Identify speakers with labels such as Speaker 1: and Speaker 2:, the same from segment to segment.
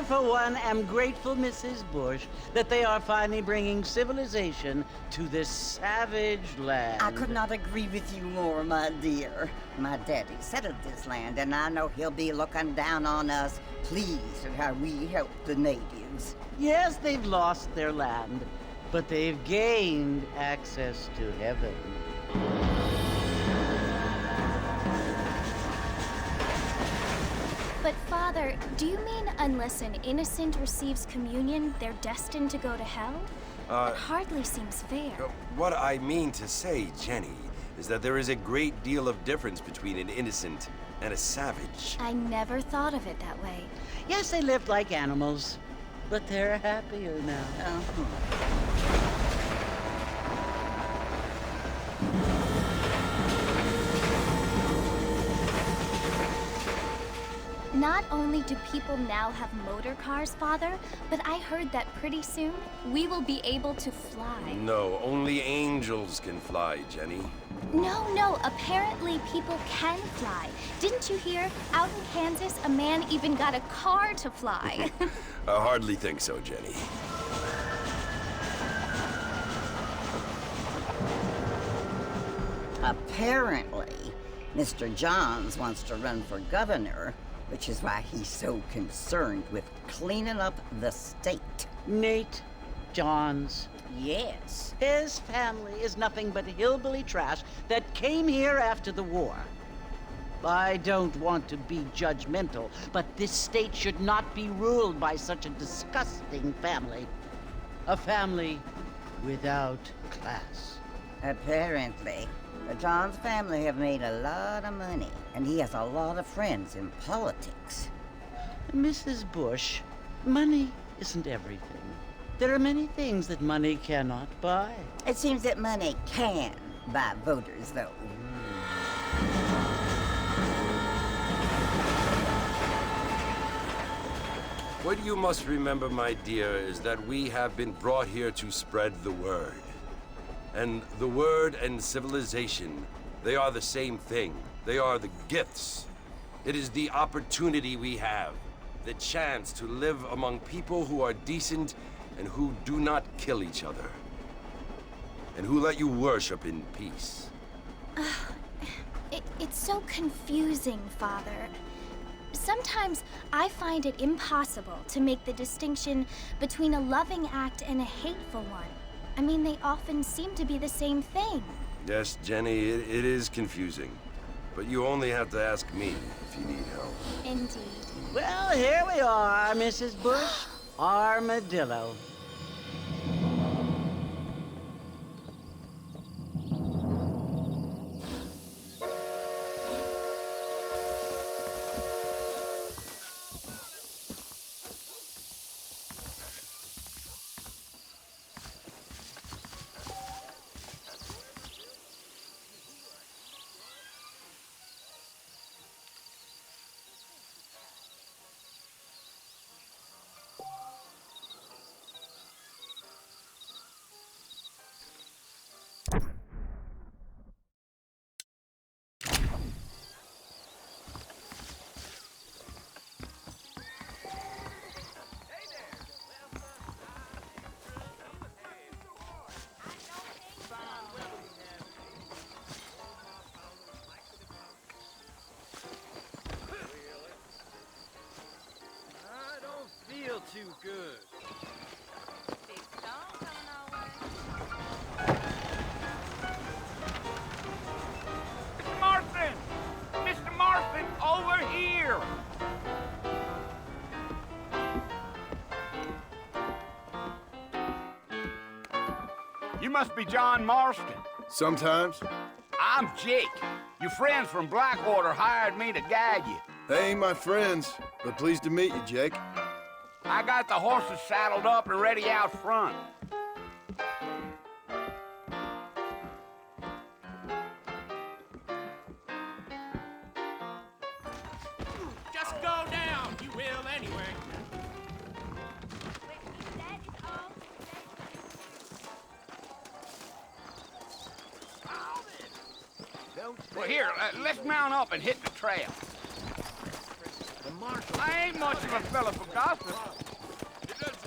Speaker 1: I, for one, am grateful, Mrs. Bush, that they are finally bringing civilization to this savage land.
Speaker 2: I could not agree with you more, my dear. My daddy settled this land, and I know he'll be looking down on us, pleased at how we help the natives.
Speaker 1: Yes, they've lost their land, but they've gained access to heaven.
Speaker 3: But Father, do you mean unless an innocent receives communion, they're destined to go to hell? That hardly seems fair.
Speaker 4: What I mean to say, Jenny, is that there is a great deal of difference between an innocent and a savage.
Speaker 3: I never thought of it that way.
Speaker 1: Yes, they lived like animals, but they're happier now.
Speaker 3: Not only do people now have motor cars, Father, but I heard that pretty soon we will be able to fly.
Speaker 4: No, only angels can fly, Jenny.
Speaker 3: No, apparently people can fly. Didn't you hear? Out in Kansas, a man even got a car to fly.
Speaker 4: I hardly think so, Jenny.
Speaker 2: Apparently, Mr. Johns wants to run for governor, which is why he's so concerned with cleaning up the state.
Speaker 1: Nate Johns.
Speaker 2: Yes.
Speaker 1: His family is nothing but hillbilly trash that came here after the war. I don't want to be judgmental, but this state should not be ruled by such a disgusting family. A family without class.
Speaker 2: Apparently. The Johns family have made a lot of money, and he has a lot of friends in politics.
Speaker 1: Mrs. Bush, money isn't everything. There are many things that money cannot buy.
Speaker 2: It seems that money can buy voters, though.
Speaker 4: What you must remember, my dear, is that we have been brought here to spread the word. And the word and civilization, they are the same thing. They are the gifts. It is the opportunity we have, the chance to live among people who are decent and who do not kill each other, and who let you worship in peace.
Speaker 3: It's so confusing, Father. Sometimes I find it impossible to make the distinction between a loving act and a hateful one. I mean, they often seem to be the same thing.
Speaker 4: Yes, Jenny, it is confusing. But you only have to ask me if you need help.
Speaker 3: Indeed.
Speaker 1: Well, here we are, Mrs. Bush. Armadillo.
Speaker 5: Too good. Mr. Marston! Mr. Marston, over here! You must be John Marston.
Speaker 6: Sometimes.
Speaker 5: I'm Jake. Your friends from Blackwater hired me to guide you.
Speaker 6: They ain't my friends, but pleased to meet you, Jake.
Speaker 5: I got the horses saddled up and ready out front.
Speaker 7: Just go down, you will anyway.
Speaker 5: Well, here, let's mount up and hit the trail.
Speaker 7: The marshal.
Speaker 5: I ain't much of a fella for gossip.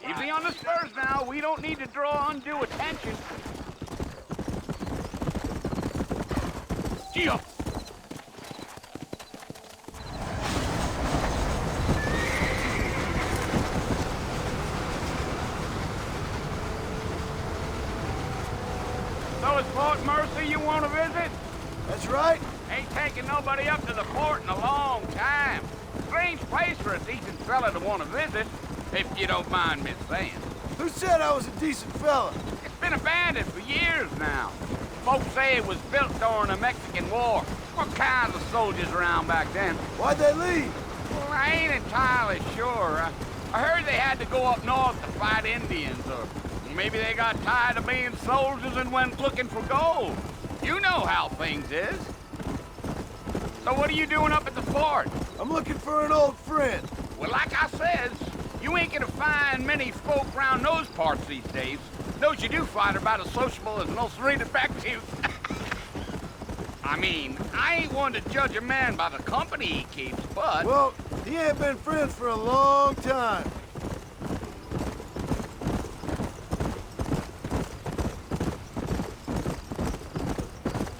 Speaker 5: Easy on the spurs now. We don't need to draw undue attention. Gee up! So it's Fort Mercy you want to visit?
Speaker 6: That's right.
Speaker 5: Ain't taking nobody up to the fort in a long time. Strange place for a decent fella to want to visit, if you don't mind me saying.
Speaker 6: Who said I was a decent fella?
Speaker 5: It's been abandoned for years now. Folks say it was built during the Mexican War. What kinds of soldiers around back then?
Speaker 6: Why'd they leave?
Speaker 5: Well, I ain't entirely sure. I heard they had to go up north to fight Indians, or maybe they got tired of being soldiers and went looking for gold. You know how things is. So what are you doing up at the fort?
Speaker 6: I'm looking for an old friend.
Speaker 5: Well, like I says, you ain't gonna find many folk round those parts these days. Those you do find are about as sociable as most ineffective. I mean, I ain't one to judge a man by the company he keeps, but...
Speaker 6: Well, he ain't been friends for a long time.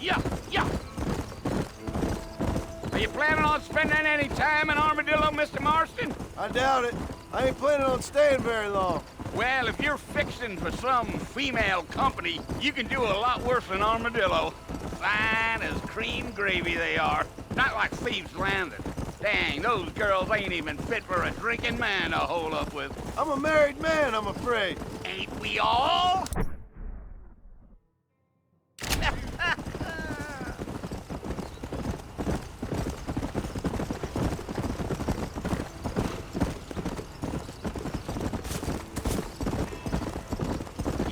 Speaker 5: Yeah. Are you planning on spending any time in Armadillo, Mr. Marston?
Speaker 6: I doubt it. I ain't planning on staying very long.
Speaker 5: Well, if you're fixing for some female company, you can do a lot worse than Armadillo. Fine as cream gravy they are. Not like Thieves' Landing. Dang, those girls ain't even fit for a drinking man to hole up with.
Speaker 6: I'm a married man, I'm afraid.
Speaker 5: Ain't we all?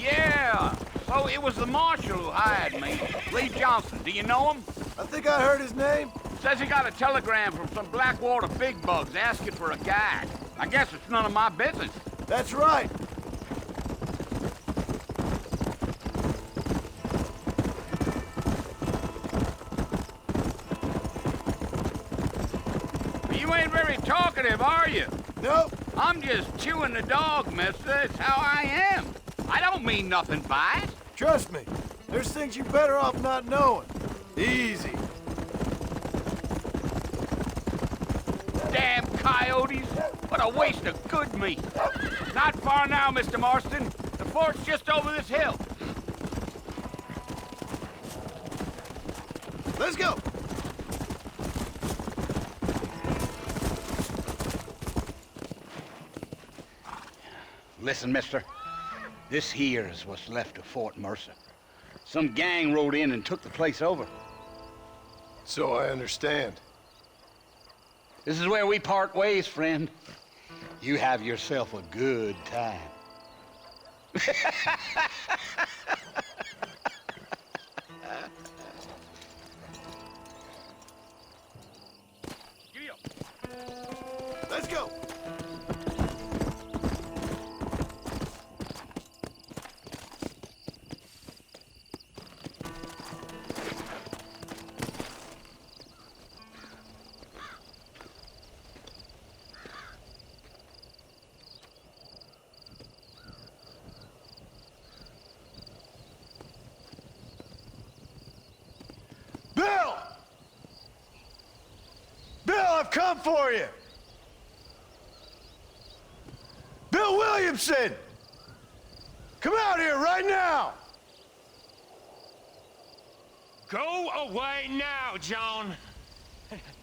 Speaker 5: Yeah, so it was the marshal who hired me. Lee Johnson, do you know him?
Speaker 6: I think I heard his name.
Speaker 5: Says he got a telegram from some Blackwater big bugs asking for a guide. I guess it's none of my business.
Speaker 6: That's right.
Speaker 5: You ain't very talkative, are you?
Speaker 6: Nope.
Speaker 5: I'm just chewing the dog, mister. It's how I am. I don't mean nothing by it.
Speaker 6: Trust me. There's things you're better off not knowing. Easy.
Speaker 5: Damn coyotes. What a waste of good meat. Not far now, Mr. Marston. The fort's just over this hill.
Speaker 6: Let's go.
Speaker 5: Listen, mister. This here is what's left of Fort Mercer. Some gang rode in and took the place over.
Speaker 6: So I understand.
Speaker 5: This is where we part ways, friend. You have yourself a good time. Giddy up.
Speaker 6: Let's go. Bill! Bill, I've come for you! Bill Williamson! Come out here right now!
Speaker 7: Go away now, John.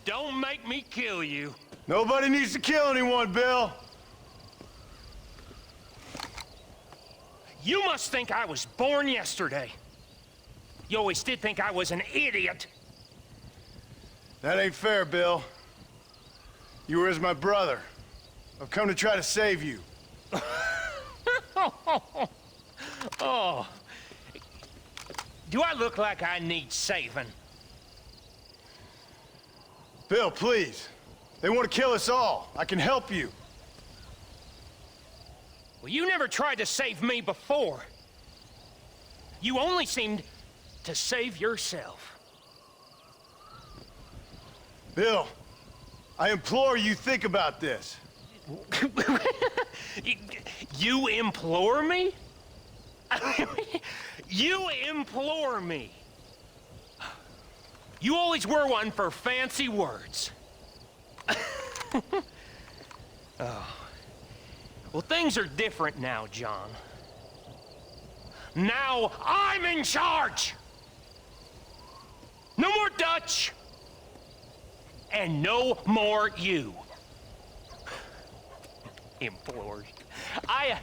Speaker 7: Don't make me kill you.
Speaker 6: Nobody needs to kill anyone, Bill.
Speaker 7: You must think I was born yesterday. You always did think I was an idiot.
Speaker 6: That ain't fair, Bill. You were as my brother. I've come to try to save you.
Speaker 7: Oh. Do I look like I need saving?
Speaker 6: Bill, please. They want to kill us all. I can help you.
Speaker 7: Well, you never tried to save me before. You only seemed to save yourself.
Speaker 6: Bill, I implore you think about this.
Speaker 7: You implore me? You implore me? You always were one for fancy words. Oh. Well, things are different now, John. Now I'm in charge! No more Dutch! And no more you. Implores. I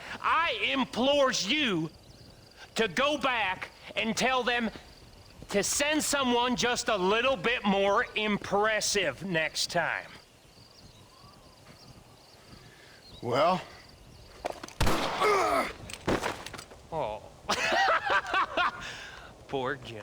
Speaker 7: implores you to go back and tell them to send someone just a little bit more impressive next time.
Speaker 6: Well?
Speaker 7: Oh. Poor John.